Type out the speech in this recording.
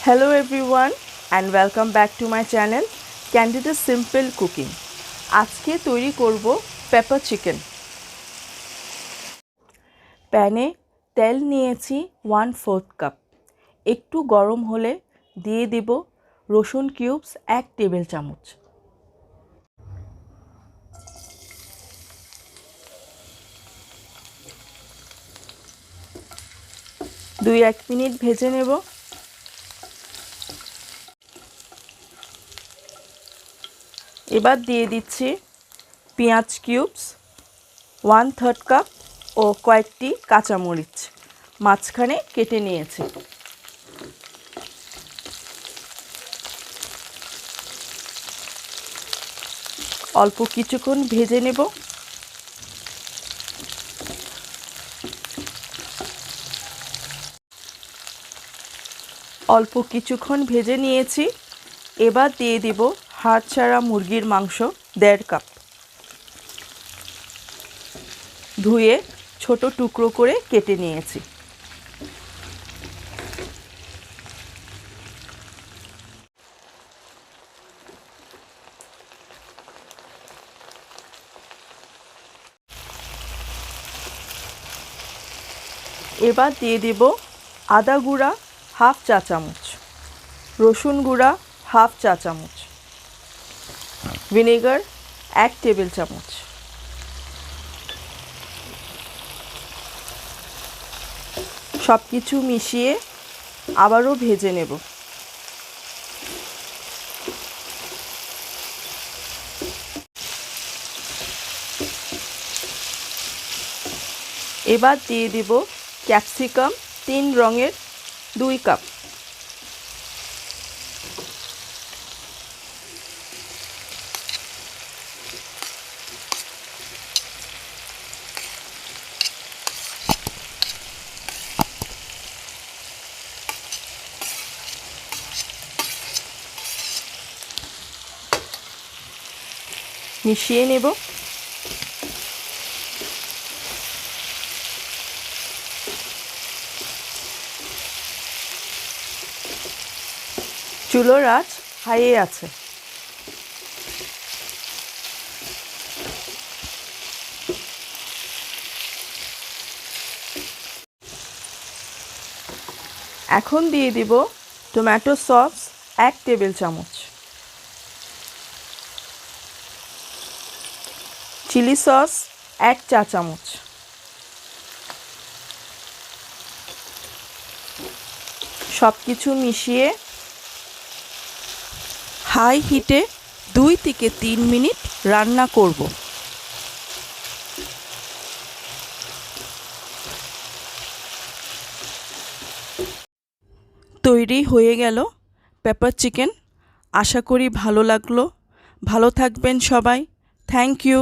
Hello everyone and welcome back to my channel Candida Simple Cooking. আজকে তৈরি করব pepper chicken. প্যানে তেল নিয়েছি 1/4 কাপ। একটু গরম হলে দিয়ে দেব রসুন কিউবস 1 টেবিল চামচ। এক মিনিট ভেজে নেব। এবার দিয়ে দিচ্ছি পেঁয়াজ কিউবস 1/3 কাপ ও কয়েকটি কাঁচামরিচ মাঝখানে কেটে নিয়েছি। অল্প কিছুক্ষণ ভেজে নেব। অল্প কিছুক্ষণ ভেজে নিয়েছি। এবার দিয়ে দেব হাড় ছাড়া মুরগির মাংস 1.5 কাপ। ধুয়ে ছোট টুকরো করে কেটে নিয়েছি। এবার দিয়ে দেব আদা গুঁড়া 1/2 চা চামচ, রসুন গুঁড়া 1/2 চা চামচ, ভিনেগার 1 টেবিল চামচ। সব কিছু মিশিয়ে আবারও ভেজে নেব। এবার দিয়ে দেব ক্যাপসিকাম 3 রঙের 2 কাপ। মিশিয়ে নেব। চুলোর আঁচ হাইয়ে আছে। এখন দিয়ে দিব টমেটো সস 1 টেবিল চামচ, চিলি সস 1 চা চামচ, সব কিছু মিশিয়ে হাই হিটে 2 থেকে 3 মিনিট রান্না করব। তৈরি হয়ে গেল পেপার চিকেন। আশা করি ভালো লাগলো। ভালো থাকবেন সবাই। Thank you.